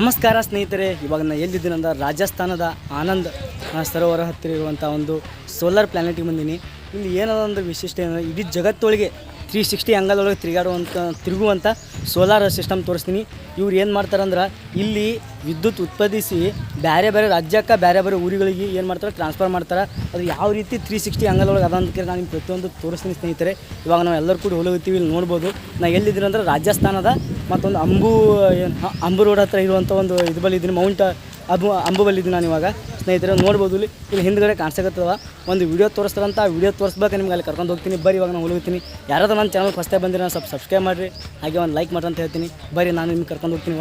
ನಮಸ್ಕಾರ ಸ್ನೇಹಿತರೆ, ಇವಾಗ ನಾನು ಎಲ್ಲಿದ್ದೀನಿ ಅಂದ್ರೆ ರಾಜಸ್ಥಾನದ ಆನಂದ್ ಸರೋವರ ಹತ್ತಿರ ಇರುವಂಥ ಒಂದು ಸೋಲಾರ್ ಪ್ಲಾನೆಟಿಗೆ ಬಂದೀನಿ. ಇಲ್ಲಿ ಏನದ ಒಂದು ವಿಶಿಷ್ಟ ಏನಂದರೆ ಇಡೀ ಜಗತ್ತೊಳಗೆ 360 ಅಂಗಲೊಳಗೆ ತಿರುಗುವಂಥ ಸೋಲಾರ್ ಸಿಸ್ಟಮ್ ತೋರಿಸ್ತೀನಿ. ಇವ್ರು ಏನು ಮಾಡ್ತಾರಂದ್ರೆ ಇಲ್ಲಿ ವಿದ್ಯುತ್ ಉತ್ಪಾದಿಸಿ ಬೇರೆ ಬೇರೆ ರಾಜ್ಯಕ್ಕೆ ಬೇರೆ ಬೇರೆ ಊರುಗಳಿಗೆ ಏನು ಮಾಡ್ತಾರೆ, ಟ್ರಾನ್ಸ್ಫರ್ ಮಾಡ್ತಾರೆ. ಅದು ಯಾವ ರೀತಿ 360 ಅಂಗಲೊಳಗೆ ಅದ ಅಂತ ನಾನು ನಿಮ್ಗೆ ಪ್ರತಿಯೊಂದು ತೋರಿಸ್ತೀನಿ ಸ್ನೇಹಿತರೆ. ಇವಾಗ ನಾವು ಎಲ್ಲರೂ ಕೂಡ ಹೋಗ್ತೀವಿ. ಇಲ್ಲಿ ನೋಡ್ಬೋದು ನಾನು ಎಲ್ಲಿದ್ದೀನಿ ಅಂದರೆ ರಾಜಸ್ಥಾನದ ಮತ್ತೊಂದು ಅಂಬು ರೋಡ್ ಹತ್ರ ಇರುವಂಥ ಒಂದು ಇದು ಬಲ್ಲಿದ್ದೀನಿ, ಮೌಂಟ್ ಅಂಬು ಬಲ್ಲಿದ್ದೀನಿ ನಾನು ಇವಾಗ ಸ್ನೇಹಿತರೆ. ನೋಡ್ಬೋದು ಇಲ್ಲಿ ಹಿಂದ್ಗಡೆ ಕಾಣಿಸಕತ್ತದ ಒಂದು ವಿಡಿಯೋ ತೋರಿಸ್ತಾರಂತ. ಆ ವಿಡಿಯೋ ತೋರಿಸ್ಬೇಕು ನಿಮ್ಗೆ ಅಲ್ಲಿ ಕರ್ಕೊಂಡು ಹೋಗ್ತೀನಿ. ಬರೀ ಇವಾಗ ನಾನು ಹೋಗ್ತೀನಿ. ಯಾರಾದ್ರೂ ನನ್ನ ಚಾನಲ್ ಫಸ್ಟ್ ಟೈಮ್ ಬಂದಿರೋ ಸ್ವಲ್ಪ ಸಬ್ಸ್ಕ್ರೈಬ್ ಮಾಡಿರಿ, ಹಾಗೆ ಒಂದು ಲೈಕ್ ಮಾಡ್ರಿ ಅಂತ ಹೇಳ್ತೀನಿ. ಬರೀ ನಾನು ನಿಮ್ಗೆ ಕರ್ಕೊಂಡು ಹೋಗ್ತೀನಿ.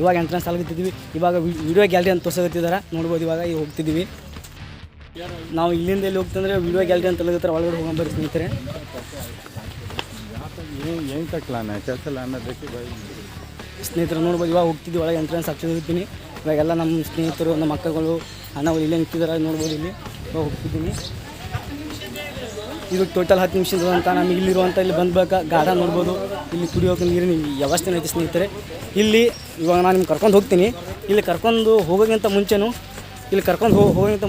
ಇವಾಗ ಎಂಟ್ರೆನ್ಸ್ ಆಗತ್ತಿದ್ದೀವಿ. ಇವಾಗ ವಿಡಿಯೋ ಗ್ಯಾಲರಿ ಅಂತ ತೋರಿಸಕತ್ತಿದ್ದಾರೆ, ನೋಡ್ಬೋದು. ಇವಾಗ ಈಗ ಹೋಗ್ತಿದ್ದೀವಿ ನಾವು. ಇಲ್ಲಿಂದ ಎಲ್ಲಿ ಹೋಗ್ತಂದ್ರೆ ವಿಡಿಯೋ ಗ್ಯಾಲರಿ ಅಂತ ಹೋಗುತ್ತಾರೆ, ಒಳಗಡೆ ಹೋಗೋಣ ಬರ್ರಿ ಸ್ನೇಹಿತರೆ. ಸ್ನೇಹಿತರು ನೋಡ್ಬೋದು ಇವಾಗ ಹೋಗ್ತಿದ್ದೀವಿ ಒಳಗೆ, ಎಂಟ್ರೆನ್ಸ್ ಹೋಗ್ತೀನಿ. ಇವಾಗೆಲ್ಲ ನಮ್ಮ ಸ್ನೇಹಿತರು, ನಮ್ಮ ಮಕ್ಕಳು, ಅಣ್ಣಗಳು ಇಲ್ಲೇ ನಿಂತಿದ್ದಾರೆ ನೋಡ್ಬೋದು. ಇಲ್ಲಿ ಇವಾಗ ಹೋಗ್ತಿದ್ದೀನಿ. ಇದು ಟೋಟಲ್ 10 ನಿಮಿಷದ ಅಂತ ನಮಗೆ ಇಲ್ಲಿರುವಂಥ ಇಲ್ಲಿ ಬಂದ್ಬೇಕಾ ಗಾರ್ಡನ್ ನೋಡ್ಬೋದು. ಇಲ್ಲಿ ಕುಡಿಯೋಕೆ ನೀರಿನ ವ್ಯವಸ್ಥೆ ಐತಿ ಸ್ನೇಹಿತರೆ. ಇಲ್ಲಿ ಇವಾಗ ನಾನು ನಿಮ್ಗೆ ಕರ್ಕೊಂಡು ಹೋಗ್ತೀನಿ. ಇಲ್ಲಿ ಕರ್ಕೊಂಡು ಹೋಗೋಕ್ಕಿಂತ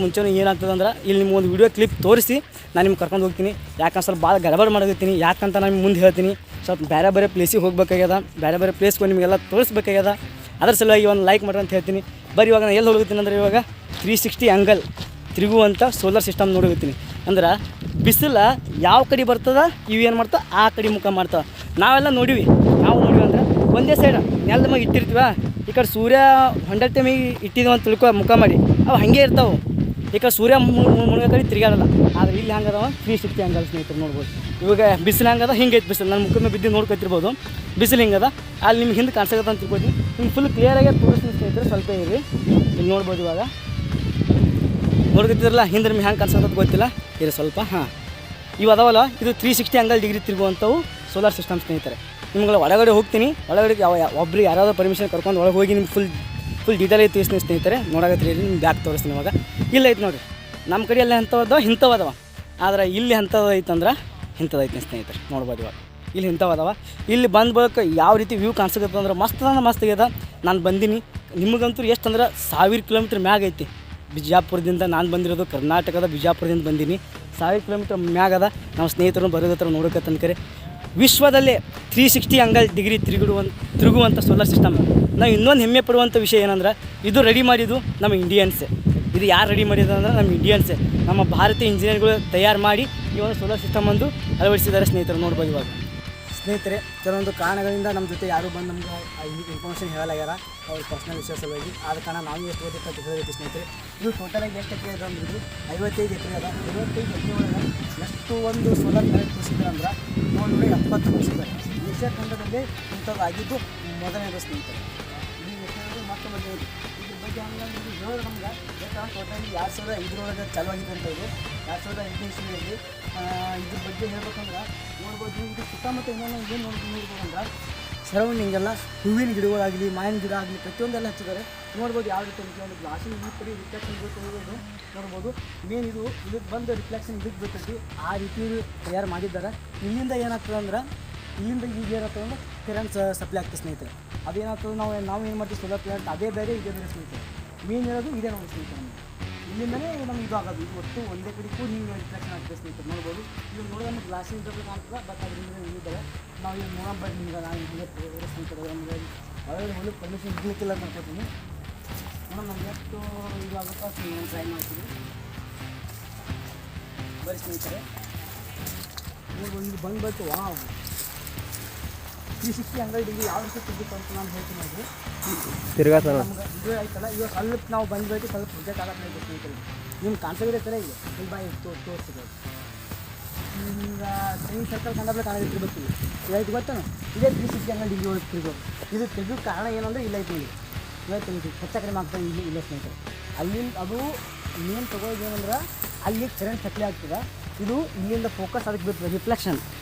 ಮುಂಚೆನೂ ಏನಾಗ್ತದೆ ಅಂದ್ರೆ ಇಲ್ಲಿ ನಿಮ್ಗೆ ಒಂದು ವಿಡಿಯೋ ಕ್ಲಿಪ್ ತೋರಿಸಿ ನಾನು ನಿಮ್ಗೆ ಕರ್ಕೊಂಡು ಹೋಗ್ತೀನಿ. ಯಾಕಂದ್ರೆ ಸ್ವಲ್ಪ ಭಾಳ ಗಡಬಡ ಮಾಡೋಗ್ತೀನಿ. ಯಾಕಂತ ನಾನು ಮುಂದೆ ಹೇಳ್ತೀನಿ. ಸ್ವಲ್ಪ ಬೇರೆ ಬೇರೆ ಪ್ಲೇಸಿಗೆ ಹೋಗ್ಬೇಕಾಗ್ಯದ, ಬೇರೆ ಬೇರೆ ಪ್ಲೇಸ್ಗಳು ನಿಮಗೆಲ್ಲ ತೋರಿಸ್ಬೇಕಾಗ್ಯದ. ಅದ್ರ ಸಲುವಾಗಿ ಒಂದು ಲೈಕ್ ಮಾಡ್ರಿ ಅಂತ ಹೇಳ್ತೀನಿ. ಬರೀ ಇವಾಗ ನಾನು ಎಲ್ಲಿ ಹೋಗ್ತೀನಿ ಅಂದರೆ ಇವಾಗ 360 ಅಂಗಲ್ ತಿರುಗುವಂಥ ಸೋಲಾರ್ ಸಿಸ್ಟಮ್ ನೋಡೋಗ್ತೀನಿ. ಅಂದ್ರೆ ಬಿಸಿಲು ಯಾವ ಕಡೆ ಬರ್ತದೆ ಇವು ಏನು ಮಾಡ್ತಾವೆ ಆ ಕಡೆ ಮುಖ ಮಾಡ್ತಾವೆ. ನಾವೆಲ್ಲ ನೋಡಿವಿ ಅಂದರೆ ಒಂದೇ ಸೈಡ್ ನೆಲದ ಮ್ಯಾಗ ಇಟ್ಟಿರ್ತೀವ. ಈ ಕಡೆ ಸೂರ್ಯ ಹೊಂಡಲ್ ಟೈಮಿಗೆ ಇಟ್ಟಿದ್ದೀವಿ ಅಂತ ತಿಳ್ಕೊ ಮುಖ ಮಾಡಿ ಅವು ಹಾಗೆ ಇರ್ತಾವೆ. ಈ ಕಡೆ ಸೂರ್ಯ ಮುಳುಗೋ ಕಡೆ ತಿರುಗಾಡಲ್ಲ. ಆದರೆ ಇಲ್ಲಿ ಹಂಗದ 360 ಅಂಗಲ್ ಸ್ನೇಹಿತರು ನೋಡ್ಬೋದು. ಇವಾಗ ಬಿಸಿಲು ಹಂಗದ ಹಿಂಗೈತೆ. ಬಿಸಿಲು ನನ್ನ ಮುಖದ ಮೇಲೆ ಬಿದ್ದು ನೋಡ್ಕೊತಿರ್ಬೋದು. ಬಿಸಿಲು ಹಿಂಗದ ಅಲ್ಲಿ ನಿಮ್ಗೆ ಹಿಂದೆ ಕಾಣಿಸಕತ್ತ ಅಂತ ತಿಳ್ಕೊತೀನಿ. ನಿಮ್ಗೆ ಫುಲ್ ಕ್ಲಿಯರಾಗಿ ತೋರಿಸ್ತೀನಿ ಸ್ನೇಹಿತರೆ. ಸ್ವಲ್ಪ ಇರಿ, ಇಲ್ಲಿ ನೋಡ್ಬೋದು. ಇವಾಗ ನೋಡ್ಕೊತಿರಲ್ಲ ಹಿಂದೆ ನಿಮ್ಗೆ ಹೆಂಗೆ ಕಾಣಿಸಕತ್ತ ಗೊತ್ತಿಲ್ಲ. ಇರಿ ಸ್ವಲ್ಪ. ಇವು ಅದಾವಲ್ಲ, ಇದು 360 ಅಂಗಲ್ ಡಿಗ್ರಿ ತಿರುಗುವಂಥವು ಸೋಲಾರ್ ಸಿಸ್ಟಮ್ ಸ್ನೇಹಿತರೆ. ನಿಮ್ಗಳ ಒಳಗಡೆ ಹೋಗ್ತೀನಿ. ಒಳಗಡೆ ಒಬ್ರಿಗೆ ಯಾರಾದರೂ ಪರ್ಮಿಷನ್ ಕರ್ಕೊಂಡು ಒಳಗೆ ಹೋಗಿ ನಿಮ್ಗೆ ಫುಲ್ ಡೀಟೇಲ್ ಐತಿ ತೋರಿಸ್ತೀನಿ ಸ್ನೇಹಿತರೆ. ನೋಡಾಕತ್ರಿ ನಿಮ್ಗೆ ಬ್ಯಾಗ್ ತೋರಿಸ್ತೀನಿ. ಇವಾಗ ಇಲ್ಲ ಐತೆ ನೋಡಿರಿ, ನಮ್ಮ ಕಡೆ ಎಲ್ಲ ಇಂಥವದವ. ಆದರೆ ಇಲ್ಲಿ ಅಂಥದ್ದು ಐತಂದ್ರೆ ಇಂಥದೈತಿ ಸ್ನೇಹಿತರೆ. ನೋಡ್ಬೋದು ಇವಾಗ ಇಲ್ಲಿ ಇಂಥವದವ. ಇಲ್ಲಿ ಬಂದ್ಬೇಕು ಯಾವ ರೀತಿ ವ್ಯೂ ಕಾಣಿಸಕತ್ತ ಅಂದ್ರೆ ಮಸ್ತ್ ಆಗ್ಯದ. ನಾನು ಬಂದೀನಿ. ನಿಮಗಂತೂ ಎಷ್ಟು ಅಂದ್ರೆ 1000 ಕಿಲೋಮೀಟ್ರ್ ಮ್ಯಾಗ ಐತಿ. ಬಿಜಾಪುರದಿಂದ ನಾನು ಬಂದಿರೋದು ಕರ್ನಾಟಕದ ಬಿಜಾಪುರದಿಂದ ಬಂದೀನಿ. 1000 ಕಿಲೋಮೀಟ್ರ್ ಮ್ಯಾಗದ. ನಾವು ಸ್ನೇಹಿತರು ಬರೋದತ್ರ ನೋಡೋಕತ್ತನ್ಕರೆ ವಿಶ್ವದಲ್ಲೇ 360 ಅಂಗಲ್ ಡಿಗ್ರಿ ತಿರುಗುವಂಥ ಸೋಲಾರ್ ಸಿಸ್ಟಮ್. ನಾವು ಇನ್ನೊಂದು ಹೆಮ್ಮೆ ಪಡುವಂಥ ವಿಷಯ ಏನಂದ್ರೆ ಇದು ರೆಡಿ ಮಾಡಿದ್ದು ನಮ್ಮ ಇಂಡಿಯನ್ಸೇ. ಇದು ಯಾರು ರೆಡಿ ಮಾಡಿದ್ರು ಅಂದ್ರೆ ನಮ್ಮ ಇಂಡಿಯನ್ಸೇ. ನಮ್ಮ ಭಾರತೀಯ ಇಂಜಿನಿಯರ್ಗಳು ತಯಾರು ಮಾಡಿ ಈ ಒಂದು ಸೋಲಾರ್ ಸಿಸ್ಟಮ್ ಒಂದು ಅಳವಡಿಸಿದ್ದಾರೆ ಸ್ನೇಹಿತರು. ನೋಡ್ಬೋದು ಇವಾಗ ಸ್ನೇಹಿತರೆ. ಕೆಲವೊಂದು ಕಾರಣಗಳಿಂದ ನಮ್ಮ ಜೊತೆ ಯಾರು ಬಂದು ನಮ್ಗೆ ಇನ್ಫಾರ್ಮೇಷನ್ ಹೇಳಲಾಗ್ಯಾರ, ಅವ್ರ ಪರ್ಸ್ನಲ್ ವಿಷಯ ಸಲುವಾಗಿ. ಆದ ಕಾರಣ ನಾವು ಎಷ್ಟು ಓದಿತ್ತು ಅಂತ ಹೇಳಬೇಕು ಸ್ನೇಹಿತರೆ. ಇದು ಟೋಟಲಾಗಿ ಎಷ್ಟು ಎಕರೆ ಇದೆ ಅಂದ್ರೆ 55 ಎಕರೆ ಅದ. 55 ಎಕರೆ ಒಳಗೆ ಎಷ್ಟು ಒಂದು ಸೋಲಾರ್ ಪ್ಲಾನೆಟ್ ತೋರಿಸಿದ್ದಾರೆ ಅಂದ್ರೆ 70 ತೋರಿಸಿದ್ದಾರೆ. ಏಷ್ಯಾ ಖಂಡದಲ್ಲಿ ಇಂಥದ್ದು ಆಗಿದ್ದು ಮೊದಲನೇದು ಸ್ನೇಹಿತರೆ. ಈ ಎಕರೆ ಮತ್ತೆ ಮೊದಲನೇದು. ಇದ್ರ ಬಗ್ಗೆ ಹಂಗಂದ್ರೆ ಇದು ಹೇಳೋದು ನಮ್ಗೆ ಯಾಕಂದ್ರೆ ಟೋಟಲಿ 2005 ಚಾಲುವಾಗಿತ್ತು ಅಂತ. ಇದು 2008 ಇಸ್ವಿಯಲ್ಲಿ. ಇದ್ರ ಬಗ್ಗೆ ಹೇಳ್ಬೇಕಂದ್ರೆ ನೋಡ್ಬೋದು. ಇದು ಸುತ್ತಮುತ್ತ ಇನ್ನೊಂದು ಏನು ನೋಡ್ಬೋದು ಅಂದ್ರೆ ಸರೌಂಡಿಂಗೆಲ್ಲ ಹೂವಿನ ಗಿಡಗಳಾಗಲಿ, ಮಾವಿನ ಗಿಡ ಆಗಲಿ ಪ್ರತಿಯೊಂದೆಲ್ಲ ಹಚ್ಚಿದ್ದಾರೆ. ನೋಡ್ಬೋದು ಯಾವ ರೀತಿ ಒಂದು ಗ್ಲಾಸಿನ ಈ ಕಡೆ ರಿಫ್ಲೆಕ್ಷನ್ ಹೋಗೋದು ನೋಡ್ಬೋದು. ಮೇನ್ ಇದಕ್ಕೆ ಬಂದು ರಿಫ್ಲೆಕ್ಷನ್ ಇದಕ್ಕೆ ಬರ್ತೈತಿ. ಆ ರೀತಿ ತಯಾರು ಮಾಡಿದ್ದಾರೆ. ಇಲ್ಲಿಂದ ಏನಾಗ್ತದೆ ಅಂದ್ರೆ ಇಲ್ಲಿಂದ ಈಗ ಏನಾಗ್ತದೆ ಅಂದ್ರೆ ಕರೆಂಟ್ ಸಪ್ಲೈ ಆಗ್ತದೆ ಸ್ನೇಹಿತರೆ. ಅದೇನಾಗ್ತದೆ ನಾವು ಏನು ಮಾಡ್ತೀವಿ ಸೋಲಾರ್ ಪ್ಲಾಂಟ್ ಅದೇ ಬೇರೆ ಇದೇ ಬೇರೆ ಸ್ನೇಹಿತರೆ. ಮೇನ್ ಹೇಳೋದು ಇದೇ ನೋಡಿ ಸ್ನೇಹಿತರೆ. ಇಲ್ಲಿಂದಲೇ ನಮ್ಗೆ ಇದು ಆಗೋದು. ಇದು ಒಟ್ಟು ಒಂದೇ ಕಡೆ ಕೂಡ ಹಿಂಗೆ ರಿಫ್ಲೆಕ್ಷನ್ ಆಗ್ತದೆ ಸ್ನೇಹಿತರೆ. ನೋಡ್ಬೋದು. ಇದು ನೋಡಿದ್ರೆ ನಮ್ಗೆ ಗ್ಲಾಸಿನ ಇದ್ರಲ್ಲಿ ಕಾಣ್ತದೆ. ಬಟ್ ಅದರಿಂದ ಇದ್ದಾರೆ. ನಾವು ಈಗ ನೋಡೋಣ ನಿಮ್ಗೆ ನಾನು ಇಲ್ಲೇ ಸ್ನೇಹಿತರೆ. ನಮಗೆ ಒಳಗಡೆ ಹೋಗಿ ಪರ್ಮಿಷನ್ ಇರಲಿಕ್ಕಿಲ್ಲ ಅಂತ ಅನ್ಕೋತೀನಿ. ನೋಡೋಣ ನಮ್ಗೆ ಎಷ್ಟು ಇದು ಆಗುತ್ತಾ ನಾವು ಟ್ರೈ ಮಾಡ್ತೀವಿ. ಬರೀ ಸ್ನೇಹಿತರೆ ನೋಡ್ಬೋದು. ಇದು ಬಂದ್ಬೇಕು. 360 ಅಂಗಲ್ ಡಿಗ್ರಿ ಯಾವ ರೀತಿ ತಿರುಗುತ್ತೆ ಅಂತ ನಾನು ಹೇಳ್ತೀನಿ. ಅದು ನಮ್ಗೆ ಇದು ಆಯ್ತಲ್ಲ. ಇವಾಗ ಸ್ವಲ್ಪ ನಾವು ಬಂದ್ಬೇಕು, ಸ್ವಲ್ಪ ಪ್ರೊಜೆಕ್ಟ್ ಆಗಕ್ಕೆ ಸ್ನೇಹಿತರೆ. ನಿಮ್ಗೆ ಕಾಣಿಸೋದೇ ಥರ ಇದೆ. ಇಲ್ಲಿ ಬಾಯಿ ತೋರಿಸ್ತಿರೋದು ಹಿಂಗೆ ಟ್ರೈನ್ ಸರ್ಕಲ್ ಕಂಡಾಗಲೇ ಕಾಣಿರ್ತಿರ್ಬೇಕು. ಇದು ಗೊತ್ತಾನು ಇದೇ 360 ಅಂಗಲ್ ಡಿಗ್ರಿ ಒಳಗೆ ತಿರುಗೋದು. ಇದು ತೆಗೆದು ಕಾರಣ ಏನಂದರೆ ಇಲ್ಲ ಐತೆ ನೋಡಿ. ಇವತ್ತು ನಿಮಗೆ ಹೆಚ್ಚ ಕಡಿಮೆ ಆಗ್ತದೆ ಇಲ್ಲ ಸ್ನೇಹಿತರೆ. ಅಲ್ಲಿ ಅದು ಮೇನ್ ತಗೊಳ್ಳೋದು ಏನಂದ್ರೆ ಅಲ್ಲಿ ಕರೆಂಟ್ ಸಪ್ಲೈ ಆಗ್ತದೆ. ಇದು ಇಲ್ಲಿಂದ ಫೋಕಸ್ ಅದಕ್ಕೆ ಬಿಟ್ಟು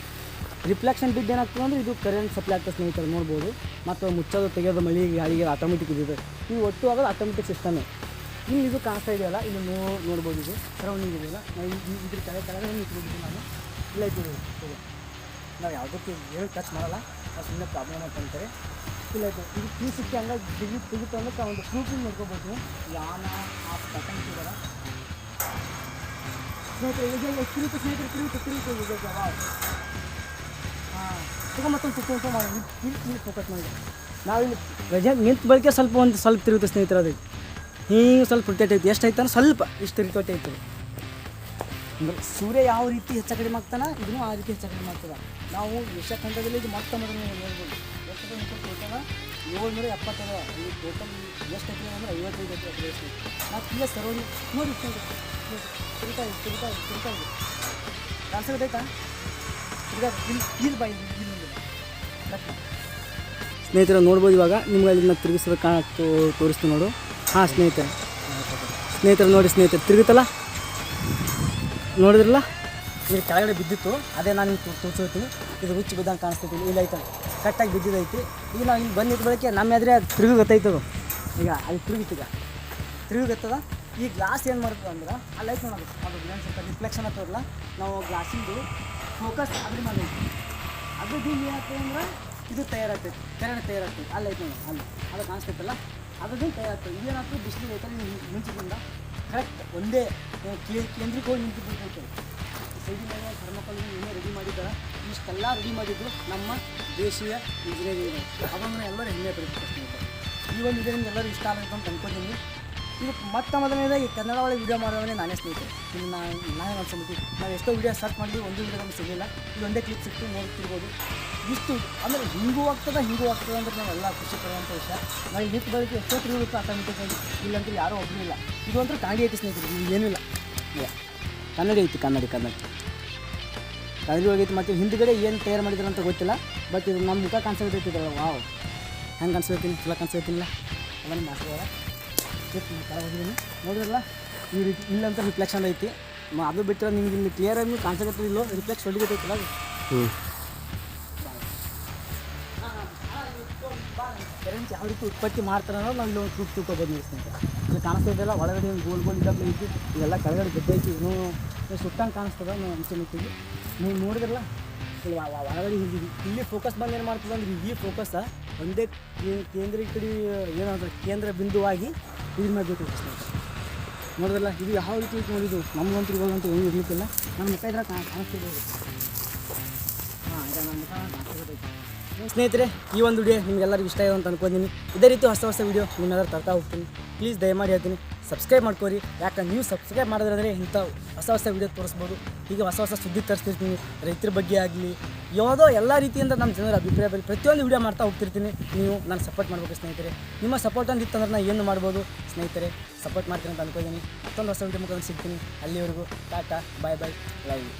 ರಿಫ್ಲೆಕ್ಷನ್ ಬಿದ್ದು ಏನಾಗ್ತದೆ ಅಂದರೆ ಇದು ಕರೆಂಟ್ ಸಪ್ಲೈ ಆಗ್ತದೆ ಸ್ನೇಹಿತರೆ. ನೋಡ್ಬೋದು. ಮತ್ತು ಮುಚ್ಚೋದು ತೆಗೆಯೋದು ಮಳೆಗೆ ಗಾಳಿಗೆ ಆಟೋಮೆಟಿಕ್ ಇದೆ. ಇವು ಒಟ್ಟು ಆಗೋದು ಆಟೋಮೆಟಿಕ್ ಸಿಸ್ಟಮೇ. ಇಲ್ಲಿ ಇದು ಕಾಣಿಸ್ತಾ ಇದೆಯಲ್ಲ, ಇಲ್ಲಿ ನೋಡ್ಬೋದು. ಇದು ಸರೌಂಡಿಂಗ್ ಇದೆಯಲ್ಲ. ನಾವು ಇದ್ರ ಕೆಳಗೆ ನಿಂತ್ಬಿಟ್ಟಿದ್ದು ನಾನು ಇಲ್ಲ ಇದ್ದೀವಿ. ನಾವು ಯಾವುದಕ್ಕೆ ಏನು ಟಚ್ ಮಾಡಲ್ಲ, ಅದು ಸುಮ್ಮನೆ ಪ್ರಾಬ್ಲಮ್ ಅಂತ ಅಂತಾರೆ. ಇಲ್ಲ ಇದು 360 ಅಂಗಲ್ ತೆಗಿತು ಅನ್ನೋಕ್ಕೆ ಒಂದು ಪ್ರೂಫಿಂಗ್ ನೋಡ್ಕೋಬೋದು. ಯಾನ ಆ ಪಟಂಗ್ ಇದಾರ ಸ್ನೇಹಿತರೆ, ಈಗ ತಿರುಗುತ್ತೆ ಸ್ನೇಹಿತರೆ, ತಿರುಗುತ್ತೆ ಈಗ ಹಾಂ ಈಗ ಮತ್ತೊಂದು ಸುತ್ತ ಮಾಡಿ ಇಲ್ಲಿ ಫೋಕಸ್ ಮಾಡಿ. ನಾವಿಲ್ಲಿ ಪ್ರೆಸೆಂಟ್ ನಿಂತು ಬಳಕೆ ಸ್ವಲ್ಪ ತಿರುಗುತ್ತೆ ಸ್ನೇಹಿತರೆ. ಅದಕ್ಕೆ ಹಿಂಗೆ ಸ್ವಲ್ಪ ರೊಟೇಟ್ ಐತಿ, ಎಷ್ಟು ಐತೆ ಸ್ವಲ್ಪ ಇಷ್ಟು ರೊಟೇಟ್ ಐತೆ. ಅಂದ್ರೆ ಸೂರ್ಯ ಯಾವ ರೀತಿ ಹೆಚ್ಚು ಕಡಿಮೆ ಆಗ್ತಾನೆ, ಇದನ್ನು ಆ ರೀತಿ ಹೆಚ್ಚು ಕಡಿಮೆ ಆಗ್ತದೆ. ನಾವು ಏಷ್ಯಾ ಖಂಡದಲ್ಲಿ ಇದು ಮೊಟ್ಟ ಮೊದಲು ನೋಡ್ಬೋದು. ಎಷ್ಟು ಟೋಟಲ್ 770 ಈ ಟೋಟಲ್ ಎಷ್ಟು ಐತಿ ಅಂದರೆ 55 ಐತಿ. ಎಷ್ಟು ನಾವು ಕ್ಲಿಯರ್ ಸರೋಡಿ ನೋಡಿ ತಿರುಗ್ತಾ ಇದೆ ಕಾಣಿಸ್ಬೇಕಾಯ್ತಾ ಇದು ಬಾಯಿ ಸ್ನೇಹಿತರೆ ನೋಡ್ಬೋದು. ಇವಾಗ ನಿಮ್ಗೆ ಅಲ್ಲಿಂದ ತಿರುಗಿಸ್ಬೇಕು ತೋರಿಸ್ತೀವಿ ನೋಡು. ಹಾಂ ಸ್ನೇಹಿತರೆ ನೋಡಿ ಸ್ನೇಹಿತರೆ, ತಿರುಗುತ್ತಲ್ಲ ನೋಡಿದ್ರಲ್ಲ, ಇದು ಕೆಳಗಡೆ ಬಿದ್ದಿತ್ತು. ಅದೇ ನಾನು ನಿಮ್ಗೆ ತೋರಿಸ್ತೀನಿ. ಇದು ರುಚಿ ಬಿದ್ದಂಗೆ ಕಾಣಿಸ್ತೈತಿ, ಇಲ್ಲ ಐತೆ ಕರೆಕ್ಟಾಗಿ ಬಿದ್ದಿದ್ದೈತಿ. ಈಗ ನಾವು ಇಲ್ಲಿ ಬಂದಿದ್ದ ಬಳಕೆ ನಮ್ಮ ಎದುರೇ ಅದು ತಿರುಗುತ್ತೈತದು. ಈಗ ಅಲ್ಲಿ ತಿರುಗುತ್ತದ. ಈ ಗ್ಲಾಸ್ ಏನು ಮಾಡ್ತದೆ ಅಂದ್ರೆ ಅಲ್ಲಿ ಐತೆ ನೋಡೋದು, ಅದು ಲೆನ್ಸ್ ಅಂತ ರಿಫ್ಲೆಕ್ಷನ್ ಆಗ್ತದಲ್ಲ, ನಾವು ಗ್ಲಾಸಿಂದು ಫೋಕಸ್ ಅದ್ರ ಮೇಲೆ ಐತಿ. ಅದು ಏನಾಗ್ತದೆ ಅಂದ್ರೆ ಇದು ತಯಾರಾಗ್ತೈತಿ, ತಯಾರಾಗ್ತೈತಿ. ಅಲ್ಲಿ ಐತೆ ನೋಡಿ, ಅಲ್ಲಿ ಅದು ಕಾಣಿಸ್ತೈತಲ್ಲ, ಅದನ್ನು ತಯಾರಾಗ್ತದೆ. ಇದೇನಾಗ್ತದೆ ಬಿಸಿಲು ಐತಲ್ಲ ಮುಂಚಿನಿಂದ ಕರೆಕ್ಟ್ ಒಂದೇ ಕೇಂದ್ರಕ್ಕೆ ಹೋಗಿ ನಿಂತು ಬಿಡ್ತೈತೆ. ಸೈಡಿನಾಗ ಥರ್ಮೋಕಾಲ್ ಇನ್ನೇ ರೆಡಿ ಮಾಡಿದ್ದಾರೆ. ಇಷ್ಟೆಲ್ಲ ರೆಡಿ ಮಾಡಿದ್ದು ನಮ್ಮ ದೇಶೀಯ ಇಂಜಿನಿಯರಿಂಗ್. ಅದನ್ನು ಎಲ್ಲರೂ ಹೆಮ್ಮೆ ಪಡಿತಾರೆ ಸ್ನೇಹಿತರೆ. ಈ ಒಂದು ವಿಡಿಯೋ ನಿಮ್ಗೆ ಎಲ್ಲರೂ ಇಷ್ಟ ಆಗಬೇಕು ಅಂತ ಅಂದ್ಕೊಂಡಿದ್ದೀನಿ. ಇದು ಮೊದಲನೇದಾಗಿ ಕನ್ನಡ ಒಳಗೆ ವೀಡಿಯೋ ಮಾಡೋವೇ ನಾನೇ ಸ್ನೇಹಿತರೆ. ಇಲ್ಲಿ ನಾನೇ ಅನ್ಸ್ಬಿಟ್ಟು ನಾವು ಎಷ್ಟೋ ವೀಡಿಯೋ ಸರ್ಚ್ ಮಾಡಿದ್ವಿ, ಒಂದು ವೀಡಿಯೋ ನಮ್ಗೆ ಸಿಗಲಿಲ್ಲ. ಇದು ಒಂದೇ ಕ್ಲಿಪ್ ಸಿಕ್ತು, ನೋಡ್ತಿರ್ಬೋದು. ಇಷ್ಟು ಅಂದರೆ ಹಿಂಗೂ ಆಗ್ತದೆ ಅಂದ್ರೆ ನಾವೆಲ್ಲ ಖುಷಿ ಪಡುವಂಥ ವಿಷಯ. ನಾವು ಇಲ್ಲಿ ನಿಂತು ಬರೋಕ್ಕೆ ಎಷ್ಟೋ ತಿರುಗುತ್ತೆ ಆಟೋಮೆಟಿಕ್ ಆಗಿ. ಇಲ್ಲಂತೂ ಯಾರೂ ಒಬ್ಬರು ಇಲ್ಲ. ಇದು ಅಂದ್ರೆ ಕಾಂಡಿ ಐತಿ ಸ್ನೇಹಿತರೆ, ಇಲ್ಲಿ ಏನೂ ಇಲ್ಲ. ಕನ್ನಡಿ ಐತಿ, ಕನ್ನಡಿ ಹೋಗೈತಿ. ಮತ್ತು ಹಿಂದ್ಗಡೆ ಏನು ತಯಾರು ಮಾಡಿದ್ರು ಅಂತ ಗೊತ್ತಿಲ್ಲ. ಬಟ್ ಇದು ನಮ್ಮ ಮುಖ ಕಾಣಿಸ್ತಿದ್ದಲ್ಲ, ವಾವ್ ಹೆಂಗೆ ಕಾಣಿಸ್ತೀನಿ, ಚಲೋ ಕಾಣಿಸ್ತಿಲ್ಲ. ಅದನ್ನು ಮಾಡ್ತಿದ್ದಾರೆ ಹೋಗಿದ್ದೀನಿ ನೋಡಿದ್ರಲ್ಲ. ಈ ರೀತಿ ಇಲ್ಲಂತ ರಿಫ್ಲೆಕ್ಷನ್ ಐತಿ. ಅದು ಬಿಟ್ಟರೆ ನಿಮ್ಗೆ ಇಲ್ಲಿ ಕ್ಲಿಯರಾಗಿ ಕಾಣಿಸಕತ್ತಿಲ್ಲ, ರಿಫ್ಲೆಕ್ಸ್ ಹೊಡಿಗತ್ತೈತಿಲ್ಲ ಅದು. ಕರೆಂಟ್ ಯಾವ ರೀತಿ ಉತ್ಪತ್ತಿ ಮಾಡ್ತಾರೆ ಅನ್ನೋದು ನಾವು ಇಲ್ಲೊಂದು ಪ್ರೂಫ್ ತಿಳ್ಕೊಬೋದು ನಿಲ್ಲಿಸ್ತೀನಿ. ಇಲ್ಲಿ ಕಾಣಿಸ್ತಿದ್ದಲ್ಲ, ಒಳಗಡೆ ಗೋಲ್ ಇದ್ದಾಗಲೇ ಐತಿ. ಇದೆಲ್ಲ ಕೆಳಗಡೆ ಬಿದ್ದೈತಿ. ಇನ್ನೂ ಸುಟ್ಟಂಗೆ ಕಾಣಿಸ್ತದೆ ಅಂಚಿನಿಟ್ಟಿಗೆ. ನೀವು ನೋಡಿದ್ರಲ್ಲ, ಇಲ್ಲಿ ಒಳಗಡೆ ಇಲ್ಲಿ ಫೋಕಸ್ ಬಂದು ಏನು ಮಾಡ್ತದೆ ಅಂದ್ರೆ ಈ ಫೋಕಸ್ ಒಂದೇ ಕೇಂದ್ರ ಬಿಂದುವಾಗಿ ಇದ್ರ ಮೇಲೆ ಬೇಕೈತಿ ಸ್ನೇಹಿತರೆ. ನೋಡಿದ್ರಲ್ಲ, ಇದು ಯಾವ ರೀತಿ ನೋಡಿದ್ದು ನಮಗಂತೂ ಇವಾಗಂತೂ ಏನೂ ಇರಲಿಕ್ಕಿಲ್ಲ. ನನ್ನ ಮುಖ ಇದ್ರೆ ಕಾಣಿಸ್ತಿರ್ಬೋದು. ಹಾಂ, ಈಗ ನನ್ನ ಮುಖ ಕಾಣಿಸ್ತಿರ್ತೈತಿ ಸ್ನೇಹಿತರೆ. ಈ ಒಂದು ವಿಡಿಯೋ ನಿಮಗೆಲ್ಲರಿಗೂ ಇಷ್ಟ ಆಗಿದೆ ಅಂತ ಅನ್ಕೊಂಡಿದ್ದೀನಿ. ಇದೇ ರೀತಿ ಹೊಸ ವಿಡಿಯೋ ನಿಮ್ಮೆಲ್ಲರೂ ತರ್ತಾ ಹೋಗ್ತೀನಿ. ಪ್ಲೀಸ್ ದಯಮಾಡಿ ಹೇಳ್ತೀನಿ, ಸಬ್ಸ್ಕ್ರೈಬ್ ಮಾಡ್ಕೊರಿ. ಯಾಕಂದ್ರೆ ನೀವು ಸಬ್ಸ್ಕ್ರೈಬ್ ಮಾಡಿದ್ರೆ ಇಂಥ ಹೊಸ ವಿಡಿಯೋ ತೋರಿಸ್ಬೋದು. ಹೀಗೆ ಹೊಸ ಸುದ್ದಿ ತರಿಸ್ತಿರ್ತೀನಿ. ರೈತರ ಬಗ್ಗೆ ಆಗಲಿ ಯಾವುದೋ ಎಲ್ಲ ರೀತಿಯಿಂದ ನಮ್ಮ ಜನರ ಅಭಿಪ್ರಾಯ ಬಗ್ಗೆ ಪ್ರತಿಯೊಂದು ವಿಡಿಯೋ ಮಾಡ್ತಾ ಹೋಗ್ತಿರ್ತೀನಿ. ನೀವು ನಾನು ಸಪೋರ್ಟ್ ಮಾಡಬೇಕು ಸ್ನೇಹಿತರೆ. ನಿಮ್ಮ ಸಪೋರ್ಟ್ ಅಂತ ಇತ್ತಂದ್ರೆ ನಾನು ಏನು ಮಾಡ್ಬೋದು ಸ್ನೇಹಿತರೆ. ಸಪೋರ್ಟ್ ಮಾಡ್ತೀನಿ ಅಂತ ಅನ್ಕೊಂಡಿದ್ದೀನಿ. ಮತ್ತೊಂದು ಹೊಸ ವಿಡಿಯೋ ಮುಖಾಂತರ ಸಿಗ್ತೀನಿ. ಅಲ್ಲಿವರೆಗೂ ಟಾಟಾ, ಬಾಯ್, ಲವ್ ಯು.